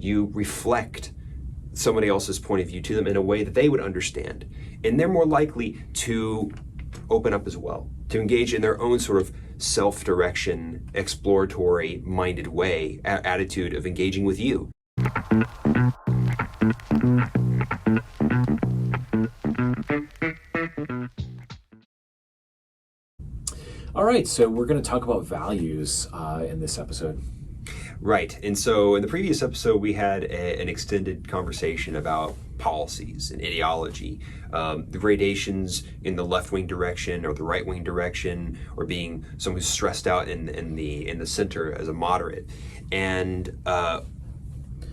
you reflect somebody else's point of view to them in a way that they would understand. And they're more likely to open up as well, to engage in their own sort of self-direction, exploratory minded way, attitude of engaging with you. All right, so we're going to talk about values in this episode. Right, and so in the previous episode we had an extended conversation about policies and ideology, the gradations in the left-wing direction or the right-wing direction, or being someone who's stressed out in the center as a moderate. And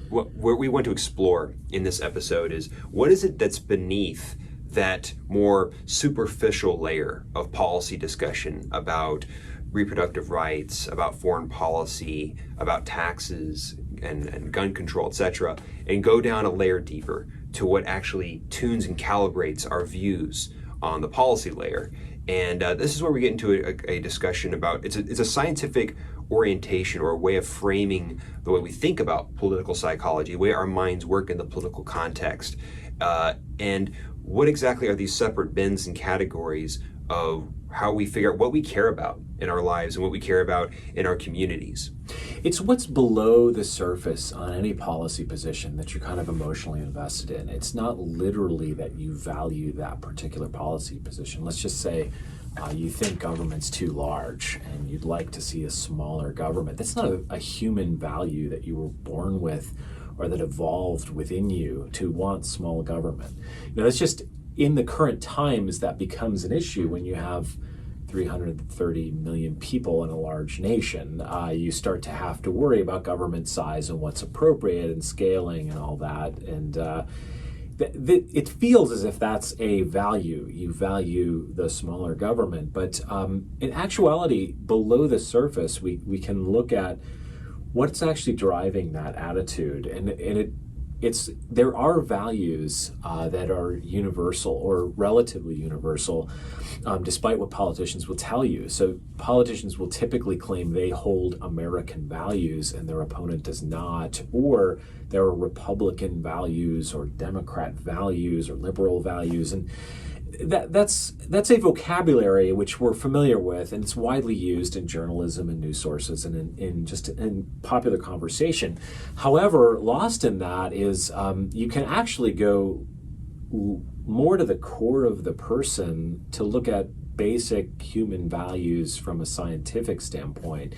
what we want to explore in this episode is, what is it that's beneath that more superficial layer of policy discussion about reproductive rights, about foreign policy, about taxes and gun control, etc., and go down a layer deeper to what actually tunes and calibrates our views on the policy layer. And this is where we get into a discussion about, it's a scientific orientation or a way of framing the way we think about political psychology, the way our minds work in the political context, and what exactly are these separate bins and categories of how we figure out what we care about in our lives and what we care about in our communities. It's what's below the surface on any policy position that you're kind of emotionally invested in. It's not literally that you value that particular policy position. Let's just say you think government's too large and you'd like to see a smaller government. That's not a human value that you were born with or that evolved within you to want small government. That's just, in the current times, that becomes an issue when you have 330 million people in a large nation. You start to have to worry about government size and what's appropriate and scaling and all that. And it feels as if that's a value. You value the smaller government. But in actuality, below the surface, we can look at what's actually driving that attitude. And there are values that are universal or relatively universal, despite what politicians will tell you. So politicians will typically claim they hold American values and their opponent does not, or there are Republican values or Democrat values or liberal values. And that's a vocabulary which we're familiar with, and it's widely used in journalism and news sources and in popular conversation. However, lost in that is you can actually go more to the core of the person to look at basic human values from a scientific standpoint.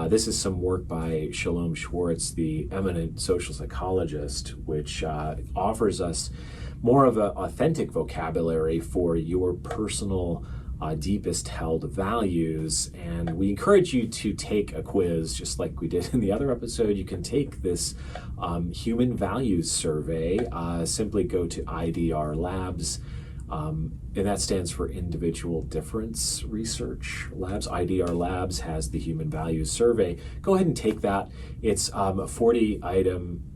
This is some work by Shalom Schwartz, the eminent social psychologist, which offers us more of an authentic vocabulary for your personal, deepest held values. And we encourage you to take a quiz, just like we did in the other episode. You can take this human values survey. Simply go to IDR Labs, and that stands for Individual Difference Research Labs. IDR Labs has the Human Values Survey. Go ahead and take that. It's a 40-item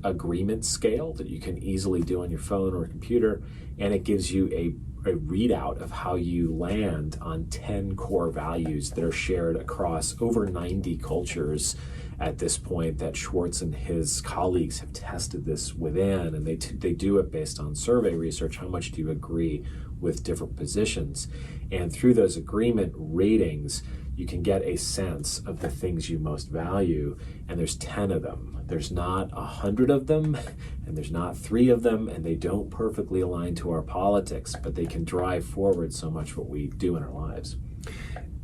agreement scale that you can easily do on your phone or computer, and it gives you a readout of how you land on 10 core values that are shared across over 90 cultures at this point that Schwartz and his colleagues have tested this within, and they do it based on survey research. How much do you agree with different positions? And through those agreement ratings, you can get a sense of the things you most value, and there's 10 of them. There's not 100 of them, and there's not 3 of them, and they don't perfectly align to our politics, but they can drive forward so much what we do in our lives.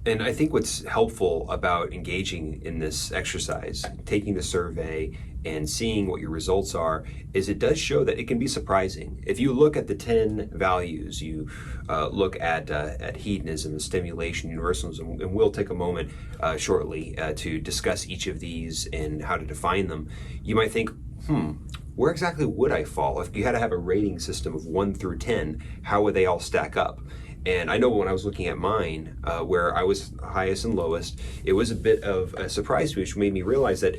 And I think what's helpful about engaging in this exercise, taking the survey and seeing what your results are, is it does show that it can be surprising. If you look at the 10 values, you look at hedonism, stimulation, universalism, and we'll take a moment shortly to discuss each of these and how to define them, you might think, where exactly would I fall? If you had to have a rating system of 1 through 10, how would they all stack up? And I know when I was looking at mine, where I was highest and lowest, it was a bit of a surprise to me, which made me realize that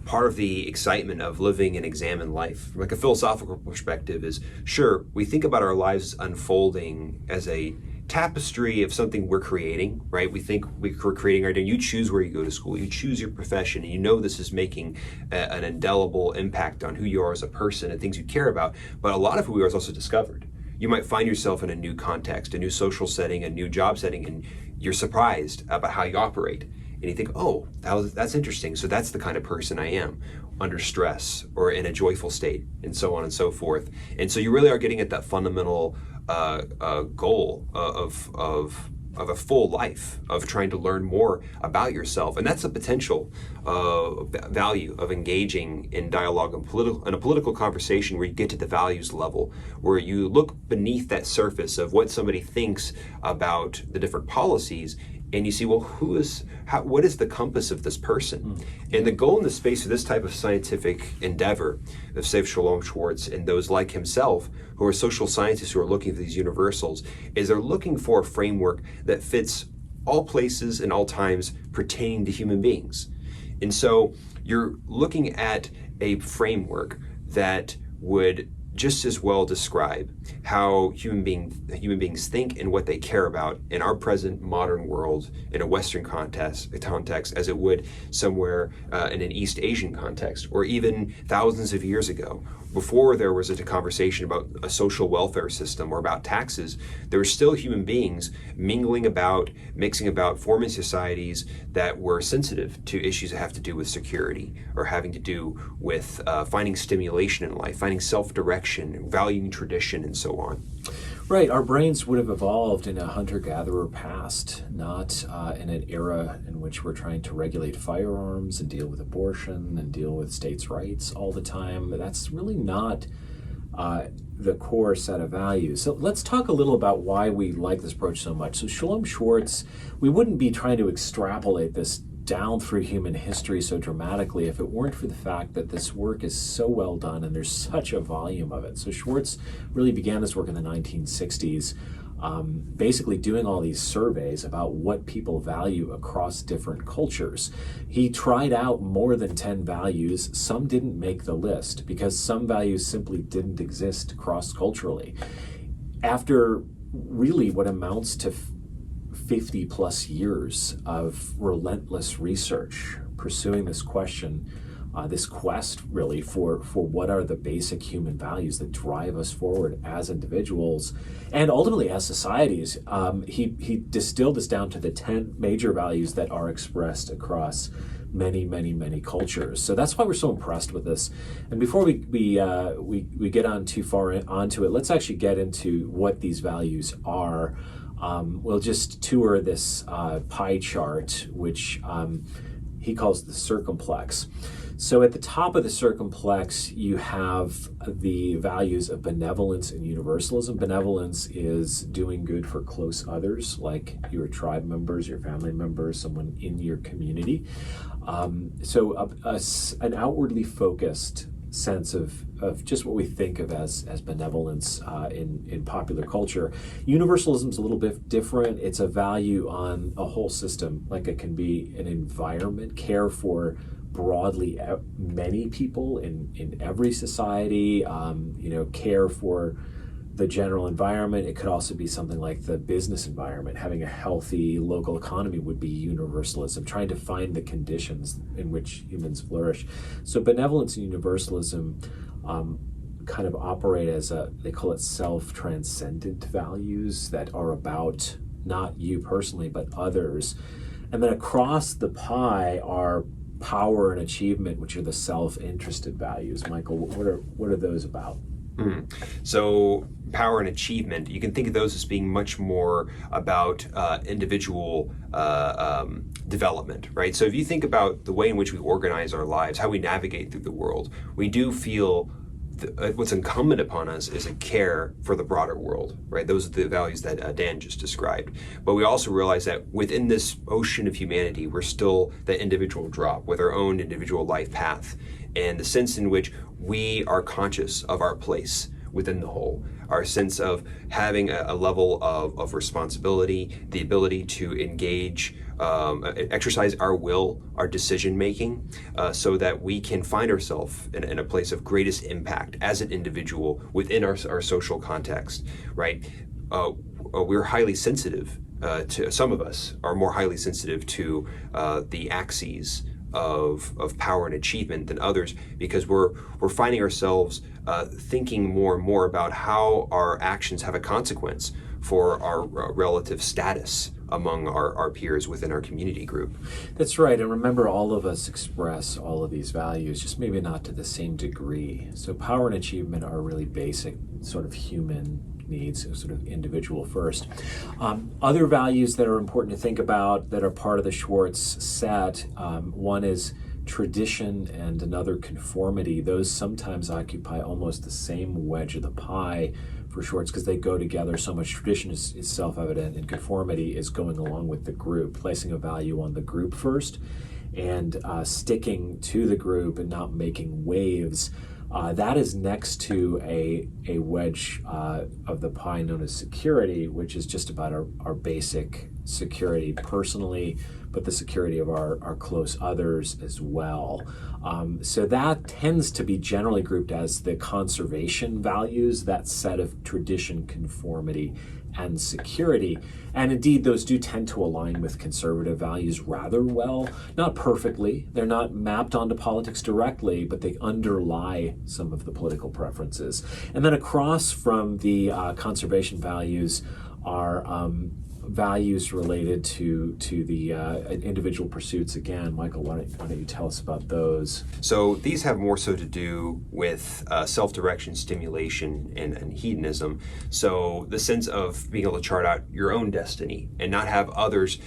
part of the excitement of living an examined life, from like a philosophical perspective, is sure, we think about our lives unfolding as a tapestry of something we're creating, right? We think we're creating our day. You choose where you go to school, you choose your profession, and you know this is making an indelible impact on who you are as a person and things you care about. But a lot of who you are is also discovered. You might find yourself in a new context, a new social setting, a new job setting, and you're surprised about how you operate. And you think, oh, that's interesting. So that's the kind of person I am under stress or in a joyful state, and so on and so forth. And so you really are getting at that fundamental goal of a full life, of trying to learn more about yourself. And that's the potential value of engaging in dialogue and a political conversation where you get to the values level, where you look beneath that surface of what somebody thinks about the different policies, and you see, well, what is the compass of this person? And the goal in the space of this type of scientific endeavor of Sev Shalom Schwartz and those like himself, who are social scientists who are looking for these universals, is they're looking for a framework that fits all places and all times pertaining to human beings. And so you're looking at a framework that would just as well describe how human beings think and what they care about in our present modern world in a Western context as it would somewhere in an East Asian context, or even thousands of years ago. Before there was a conversation about a social welfare system or about taxes, there were still human beings mixing about, forming societies that were sensitive to issues that have to do with security or having to do with finding stimulation in life, finding self-direction, valuing tradition, and so on. Right, our brains would have evolved in a hunter-gatherer past, not in an era in which we're trying to regulate firearms and deal with abortion and deal with states' rights all the time. That's really not the core set of values. So let's talk a little about why we like this approach so much. So Shalom Schwartz, we wouldn't be trying to extrapolate this down through human history so dramatically if it weren't for the fact that this work is so well done and there's such a volume of it. So Schwartz really began this work in the 1960s, basically doing all these surveys about what people value across different cultures. He tried out more than 10 values. Some didn't make the list because some values simply didn't exist cross-culturally. After really what amounts to 50 plus years of relentless research pursuing this question, this quest really for what are the basic human values that drive us forward as individuals and ultimately as societies, he distilled this down to the 10 major values that are expressed across many cultures. So that's why we're so impressed with this. And before we get on too far onto it, let's actually get into what these values are. We'll just tour this pie chart, which he calls the circumplex. So at the top of the circumplex, you have the values of benevolence and universalism. Benevolence is doing good for close others, like your tribe members, your family members, someone in your community. So an outwardly focused sense of just what we think of as benevolence in popular culture. Universalism is a little bit different. It's a value on a whole system, like it can be an environment, care for broadly many people in every society, care for the general environment. It could also be something like the business environment. Having a healthy local economy would be universalism, trying to find the conditions in which humans flourish. So benevolence and universalism kind of operate as they call it self-transcendent values that are about not you personally, but others. And then across the pie are power and achievement, which are the self-interested values. Michael, what are those about? So power and achievement, you can think of those as being much more about individual development, right? So if you think about the way in which we organize our lives, how we navigate through the world, we do feel what's incumbent upon us is a care for the broader world, right? Those are the values that Dan just described. But we also realize that within this ocean of humanity, we're still the individual drop with our own individual life path, and the sense in which we are conscious of our place within the whole, our sense of having a level of responsibility, the ability to engage, exercise our will, our decision making, so that we can find ourselves in a place of greatest impact as an individual within our social context, right? we're highly sensitive to, some of us are more highly sensitive to the axes of power and achievement than others, because we're finding ourselves thinking more and more about how our actions have a consequence for our relative status among our peers within our community group. That's right. And remember, all of us express all of these values, just maybe not to the same degree. So power and achievement are really basic sort of human needs, sort of individual first. Other values that are important to think about that are part of the Schwartz set, one is tradition and another conformity. Those sometimes occupy almost the same wedge of the pie for Schwartz because they go together so much. Tradition is self-evident, and conformity is going along with the group, placing a value on the group first and sticking to the group and not making waves. That is next to a wedge of the pie known as security, which is just about our basic security personally, but the security of our close others as well. So that tends to be generally grouped as the conservation values, that set of tradition, conformity, and security. And indeed, those do tend to align with conservative values rather well. Not perfectly. They're not mapped onto politics directly, but they underlie some of the political preferences. And then across from the conservation values are values related to the individual pursuits. Again, Michael, why don't you tell us about those? So these have more so to do with self-direction, stimulation, and hedonism. So the sense of being able to chart out your own destiny and not have others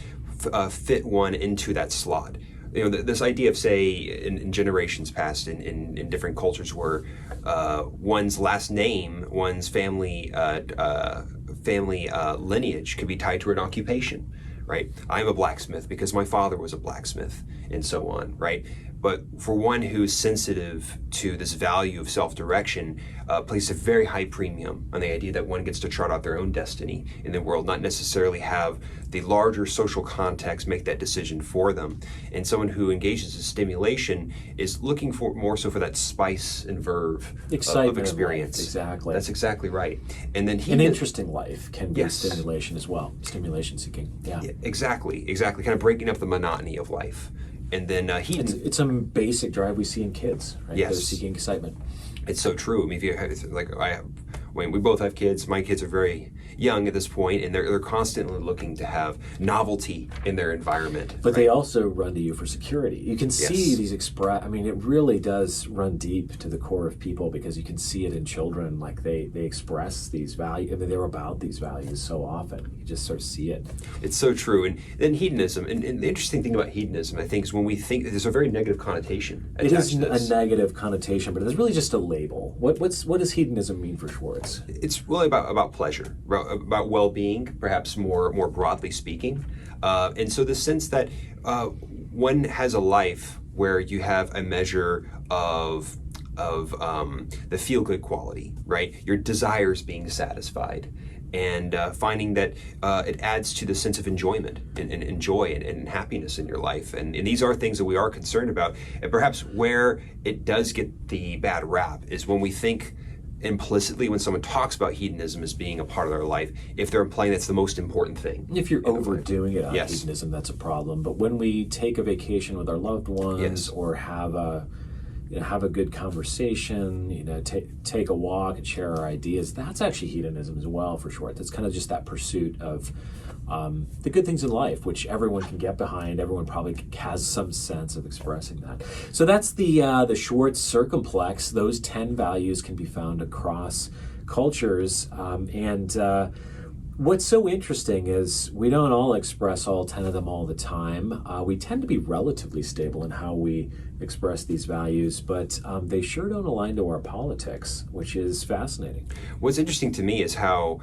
fit one into that slot. You know, this idea of, say, in generations past, in different cultures, where one's last name, one's family lineage could be tied to an occupation, right? I'm a blacksmith because my father was a blacksmith, and so on, right? But for one who's sensitive to this value of self-direction, place a very high premium on the idea that one gets to chart out their own destiny in the world, not necessarily have the larger social context make that decision for them. And someone who engages in stimulation is looking for more so for that spice and verve of experience. Exactly. That's exactly right. And then an interesting life can be Yes. stimulation as well. Stimulation seeking. Yeah. Exactly. Kind of breaking up the monotony of life. And then it's a basic drive we see in kids, right? Yes. They're seeking excitement. It's so true. I mean, if you have, we both have kids. My kids are very young at this point, and they're constantly looking to have novelty in their environment. But right? they also run to you for security. You can see Yes. these I mean, it really does run deep to the core of people, because you can see it in children. Like they express these values. I mean, they're about these values so often. You just sort of see it. It's so true. And then hedonism. And the interesting thing about hedonism, I think, is when we think there's a very negative connotation attached It is to this. a negative connotation, but it's really just a label. What does hedonism mean for Schwartz? It's really about pleasure, about well-being, perhaps more broadly speaking. And so the sense that one has a life where you have a measure of the feel-good quality, right? Your desires being satisfied, and finding that it adds to the sense of enjoyment and joy and happiness in your life. And these are things that we are concerned about. And perhaps where it does get the bad rap is when we think implicitly, when someone talks about hedonism as being a part of their life, if they're implying that's the most important thing. If you're overdoing it on Yes. hedonism, that's a problem. But when we take a vacation with our loved ones, Yes. or have a good conversation, take a walk and share our ideas, that's actually hedonism as well for Schwartz. It's kind of just that pursuit of the good things in life, which everyone can get behind. Everyone probably has some sense of expressing that. So that's the Schwartz circumplex. Those 10 values can be found across cultures. What's so interesting is we don't all express all 10 of them all the time. We tend to be relatively stable in how we express these values, but they sure don't align to our politics, which is fascinating. What's interesting to me is how,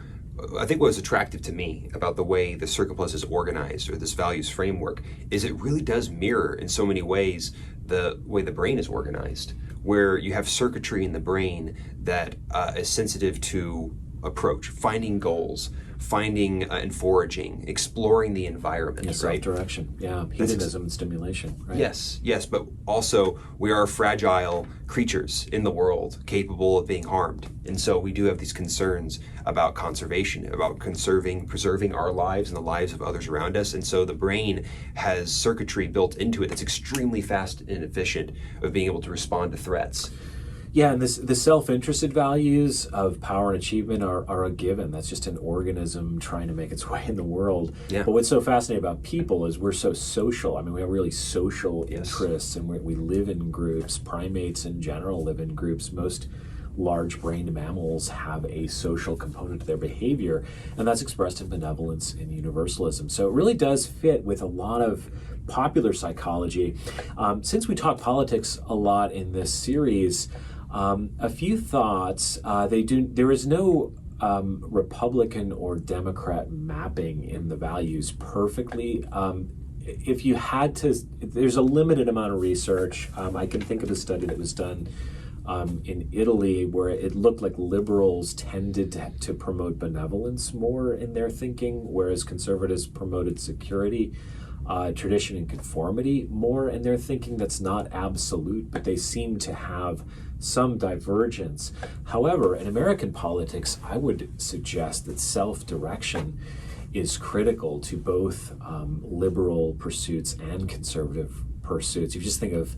I think what was attractive to me about the way the circumplex is organized, or this values framework, is it really does mirror in so many ways the way the brain is organized, where you have circuitry in the brain that is sensitive to approach, finding goals, finding and foraging, exploring the environment, right? Self-direction, hedonism and stimulation, right? Yes, but also we are fragile creatures in the world, capable of being harmed. And so we do have these concerns about conservation, about preserving our lives and the lives of others around us. And so the brain has circuitry built into it that's extremely fast and efficient of being able to respond to threats. Yeah, and the self-interested values of power and achievement are a given. That's just an organism trying to make its way in the world. Yeah. But what's so fascinating about people is we're so social. I mean, we have really social interests, and we live in groups. Primates in general live in groups. Most large-brained mammals have a social component to their behavior, and that's expressed in benevolence and universalism. So it really does fit with a lot of popular psychology. Since we talk politics a lot in this series, a few thoughts. There is no Republican or Democrat mapping in the values perfectly. If you had to, there's a limited amount of research. I can think of a study that was done in Italy where it looked like liberals tended to promote benevolence more in their thinking, whereas conservatives promoted security, tradition, and conformity more in their thinking. That's not absolute, but they seem to have some divergence. However, in American politics, I would suggest that self-direction is critical to both liberal pursuits and conservative pursuits. If you just think of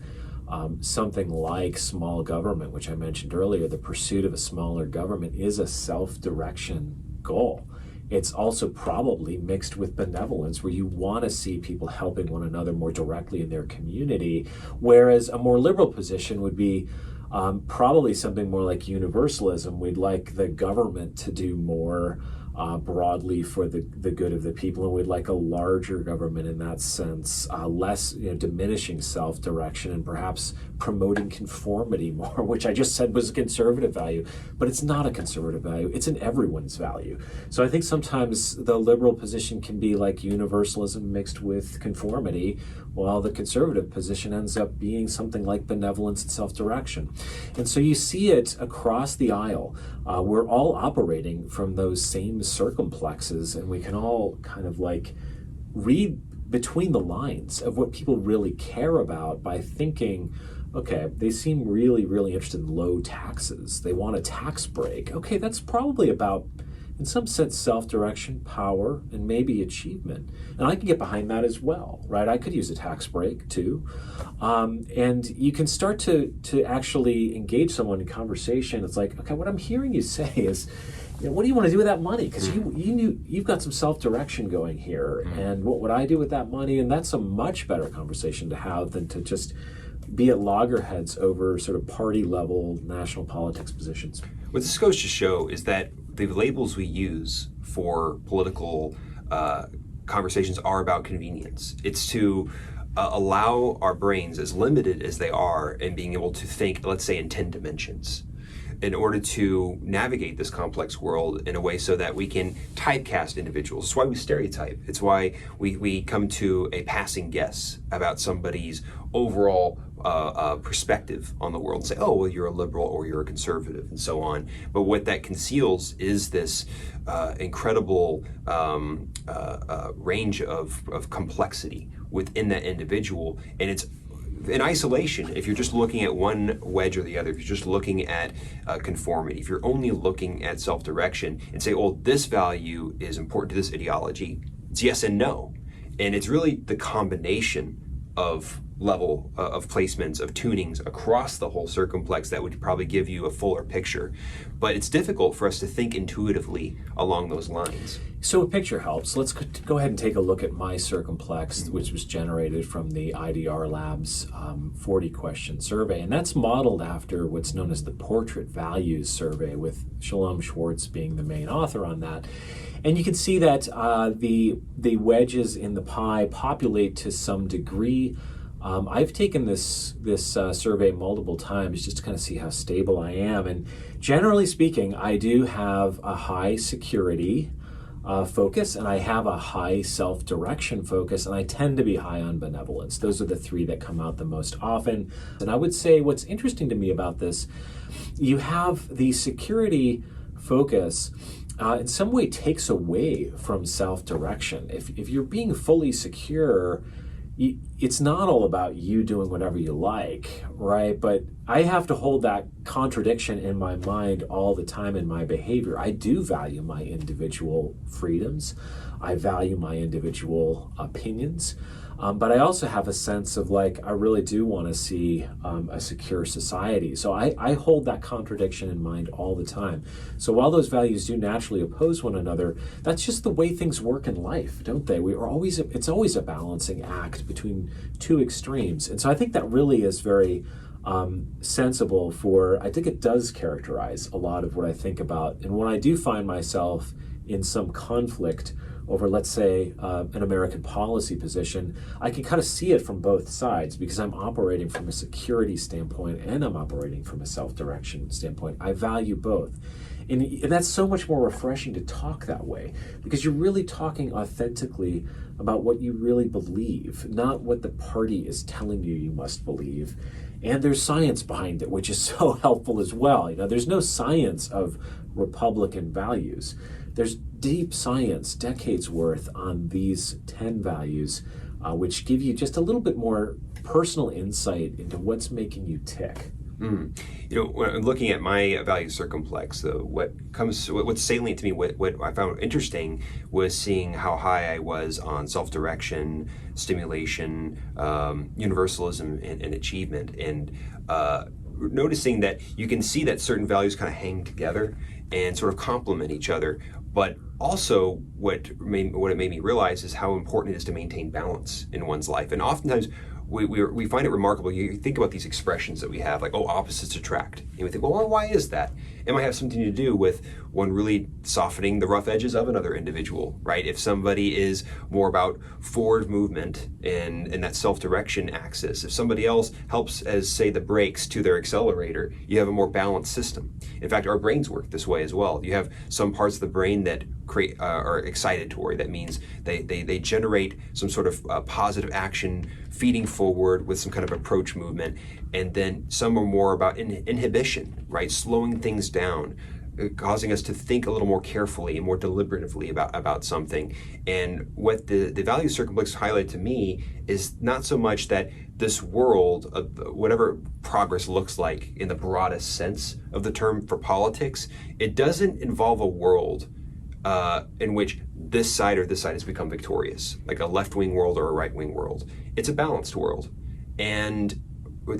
something like small government, which I mentioned earlier, the pursuit of a smaller government is a self-direction goal. It's also probably mixed with benevolence, where you want to see people helping one another more directly in their community, whereas a more liberal position would be probably something more like universalism. We'd like the government to do more broadly for the good of the people, and we'd like a larger government in that sense, less diminishing self-direction and perhaps promoting conformity more, which I just said was a conservative value, but it's not a conservative value. It's an everyone's value. So I think sometimes the liberal position can be like universalism mixed with conformity, while the conservative position ends up being something like benevolence and self-direction. And so you see it across the aisle. We're all operating from those same circumplexes, and we can all kind of like read between the lines of what people really care about by thinking, okay, they seem really, really interested in low taxes. They want a tax break. Okay, that's probably about, in some sense, self-direction, power, and maybe achievement. And I can get behind that as well, right? I could use a tax break too. And you can start to actually engage someone in conversation. It's like, okay, what I'm hearing you say is, what do you want to do with that money? Because you've got some self-direction going here. And what would I do with that money? And that's a much better conversation to have than to just be at loggerheads over sort of party level national politics positions. What this goes to show is that the labels we use for political conversations are about convenience. It's to allow our brains, as limited as they are, in being able to think, let's say, in 10 dimensions, in order to navigate this complex world in a way so that we can typecast individuals. It's why we stereotype. It's why we come to a passing guess about somebody's overall perspective on the world and say, oh, well, you're a liberal or you're a conservative and so on. But what that conceals is this incredible range of complexity within that individual. And it's in isolation, if you're just looking at one wedge or the other, if you're just looking at conformity, if you're only looking at self-direction and say, oh, this value is important to this ideology, it's yes and no. And it's really the combination of level of placements, of tunings across the whole circumplex that would probably give you a fuller picture. But it's difficult for us to think intuitively along those lines. So a picture helps. Let's go ahead and take a look at my circumplex, which was generated from the IDR Labs 40-question survey. And that's modeled after what's known as the Portrait Values Survey, with Shalom Schwartz being the main author on that. And you can see that the wedges in the pie populate to some degree. I've taken this survey multiple times just to kind of see how stable I am. And generally speaking, I do have a high security focus, and I have a high self-direction focus, and I tend to be high on benevolence. Those are the three that come out the most often. And I would say what's interesting to me about this, you have the security focus in some way takes away from self-direction. If you're being fully secure, it's not all about you doing whatever you like, right? But I have to hold that contradiction in my mind all the time in my behavior. I do value my individual freedoms. I value my individual opinions. But I also have a sense of like, I really do want to see a secure society. So I hold that contradiction in mind all the time. So while those values do naturally oppose one another, that's just the way things work in life, don't they? It's always a balancing act between two extremes. And so I think that really is very sensible I think it does characterize a lot of what I think about. And when I do find myself in some conflict over, let's say, an American policy position, I can kind of see it from both sides because I'm operating from a security standpoint and I'm operating from a self-direction standpoint. I value both. And that's so much more refreshing to talk that way because you're really talking authentically about what you really believe, not what the party is telling you must believe. And there's science behind it, which is so helpful as well. There's no science of Republican values. There's deep science, decades worth, on these 10 values, which give you just a little bit more personal insight into what's making you tick. When I'm looking at my value circumplex, what's salient to me, what I found interesting was seeing how high I was on self-direction, stimulation, universalism, and achievement, and noticing that you can see that certain values kind of hang together and sort of complement each other. But also, what it made me realize is how important it is to maintain balance in one's life. And oftentimes, we find it remarkable. You think about these expressions that we have, like, opposites attract. And we think, well, why is that? It might have something to do with one really softening the rough edges of another individual, right? If somebody is more about forward movement and that self-direction axis, if somebody else helps as, say, the brakes to their accelerator, you have a more balanced system. In fact, our brains work this way as well. You have some parts of the brain that are excitatory. That means they generate some sort of positive action, feeding forward with some kind of approach movement, and then some are more about inhibition, right? Slowing things down, causing us to think a little more carefully and more deliberatively about something. And what the value circumplex highlighted to me is not so much that this world, whatever progress looks like in the broadest sense of the term for politics, it doesn't involve a world in which this side or this side has become victorious, like a left-wing world or a right-wing world. It's a balanced world. And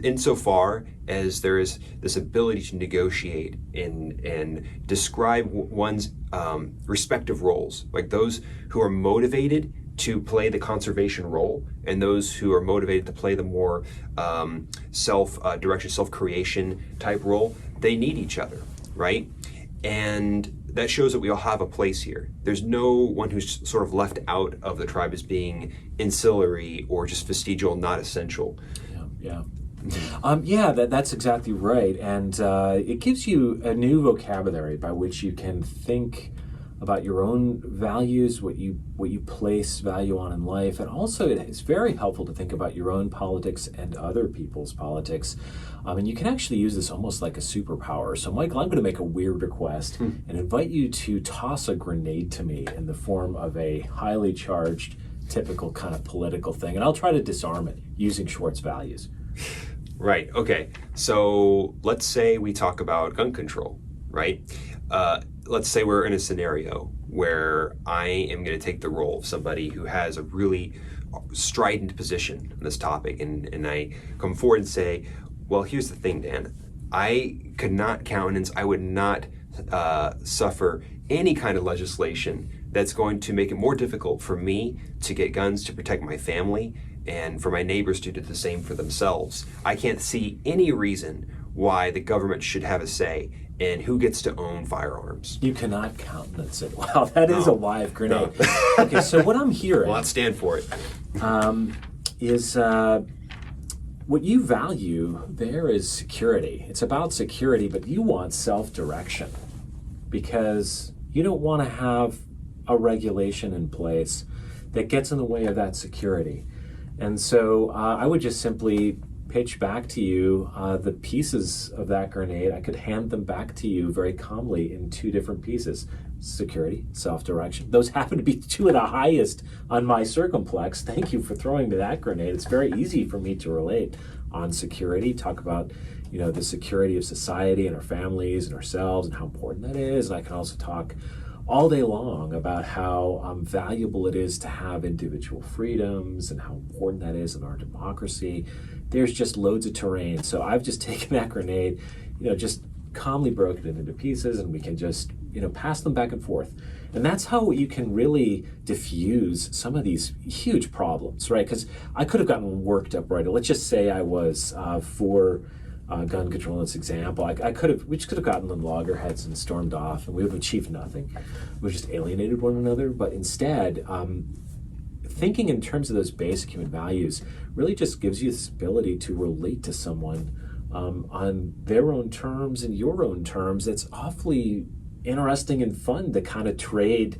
insofar as there is this ability to negotiate and describe one's respective roles, like those who are motivated to play the conservation role and those who are motivated to play the more self-direction, self-creation type role, they need each other, right? And that shows that we all have a place here. There's no one who's sort of left out of the tribe as being ancillary or just vestigial, not essential. Yeah. That's exactly right. And it gives you a new vocabulary by which you can think about your own values, what you place value on in life. And also it's very helpful to think about your own politics and other people's politics. And you can actually use this almost like a superpower. So Michael, I'm going to make a weird request and invite you to toss a grenade to me in the form of a highly charged, typical kind of political thing. And I'll try to disarm it using Schwartz values. Right, okay. So let's say we talk about gun control, right? Let's say we're in a scenario where I am going to take the role of somebody who has a really strident position on this topic, and I come forward and say, well, here's the thing, Dan. I could not countenance, I would not suffer any kind of legislation that's going to make it more difficult for me to get guns to protect my family and for my neighbors to do the same for themselves. I can't see any reason why the government should have a say in who gets to own firearms. You cannot countenance it. Wow, that is a live grenade. Okay, so what I'm hearing... Well, let's stand for it. Is what you value there is security. It's about security, but you want self-direction because you don't want to have a regulation in place that gets in the way of that security. And so I would just simply pitch back to you the pieces of that grenade. I could hand them back to you very calmly in two different pieces. Security, self-direction. Those happen to be two of the highest on my circumplex. Thank you for throwing me that grenade. It's very easy for me to relate on security, talk about the security of society and our families and ourselves and how important that is. And I can also talk all day long about how valuable it is to have individual freedoms and how important that is in our democracy. There's just loads of terrain. So I've just taken that grenade, just calmly broken it into pieces, and we can just, pass them back and forth. And that's how you can really diffuse some of these huge problems, right? Because I could have gotten worked up, right? Let's just say I was for gun control in this example. We just could have gotten the loggerheads and stormed off, and we would have achieved nothing. We just alienated one another. But instead, thinking in terms of those basic human values really just gives you this ability to relate to someone on their own terms and your own terms. It's awfully interesting and fun to kind of trade,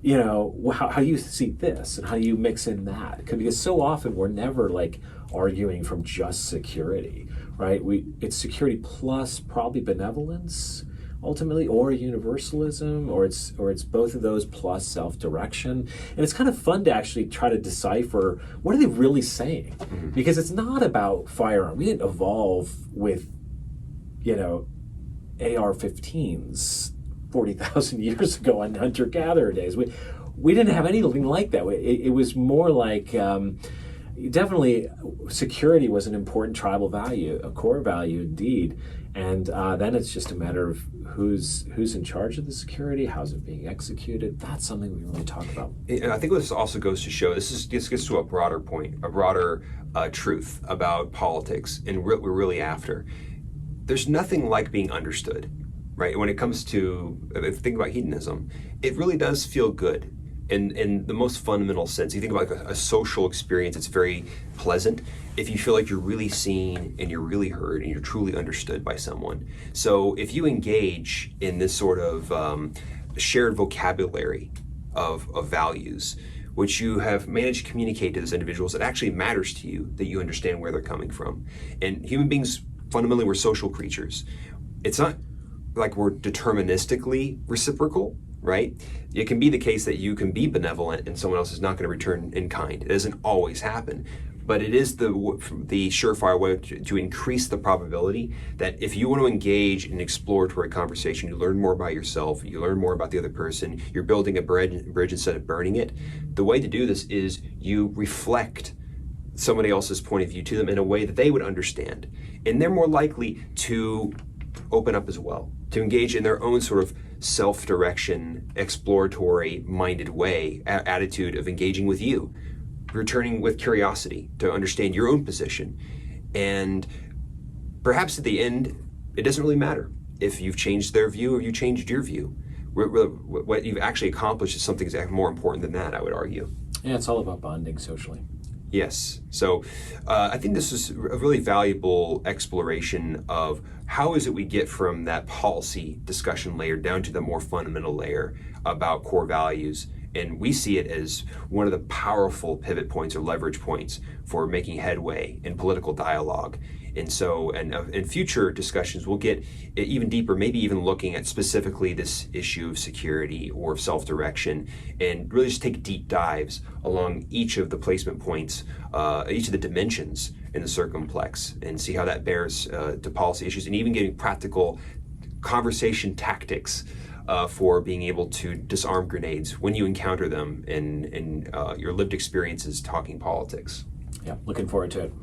how you see this and how you mix in that. Because so often we're never like arguing from just security, right? It's security plus probably benevolence ultimately, or universalism, or it's both of those plus self-direction. And it's kind of fun to actually try to decipher what are they really saying, because it's not about firearm. We didn't evolve with AR-15s 40,000 years ago on hunter-gatherer days. We didn't have anything like that. It was more like definitely security was an important tribal value, a core value indeed. And then it's just a matter of who's in charge of the security, how's it being executed. That's something we really talk about. I think what this also goes to show, this gets to a broader point, a broader truth about politics and what we're really after. There's nothing like being understood, right? When it comes to, if you think about hedonism, it really does feel good in the most fundamental sense. You think about like a social experience, it's very pleasant if you feel like you're really seen and you're really heard and you're truly understood by someone. So if you engage in this sort of shared vocabulary of values, which you have managed to communicate to those individuals, that actually matters to you, that you understand where they're coming from. And human beings, fundamentally, we're social creatures. It's not like we're deterministically reciprocal, right? It can be the case that you can be benevolent and someone else is not going to return in kind. It doesn't always happen. But it is the surefire way to increase the probability that if you want to engage in exploratory conversation, you learn more about yourself, you learn more about the other person, you're building a bridge instead of burning it. The way to do this is you reflect somebody else's point of view to them in a way that they would understand. And they're more likely to open up as well, to engage in their own sort of self-direction, exploratory minded way, attitude of engaging with you, returning with curiosity to understand your own position. And perhaps at the end, it doesn't really matter if you've changed their view or you changed your view. What you've actually accomplished is something that's more important than that, I would argue. Yeah, it's all about bonding socially. Yes. So I think this is a really valuable exploration of how is it we get from that policy discussion layer down to the more fundamental layer about core values. And we see it as one of the powerful pivot points or leverage points for making headway in political dialogue. And so, in future discussions, we'll get even deeper, maybe even looking at specifically this issue of security or self-direction, and really just take deep dives along each of the placement points, each of the dimensions in the circumplex, and see how that bears to policy issues, and even getting practical conversation tactics for being able to disarm grenades when you encounter them in your lived experiences talking politics. Yeah, looking forward to it.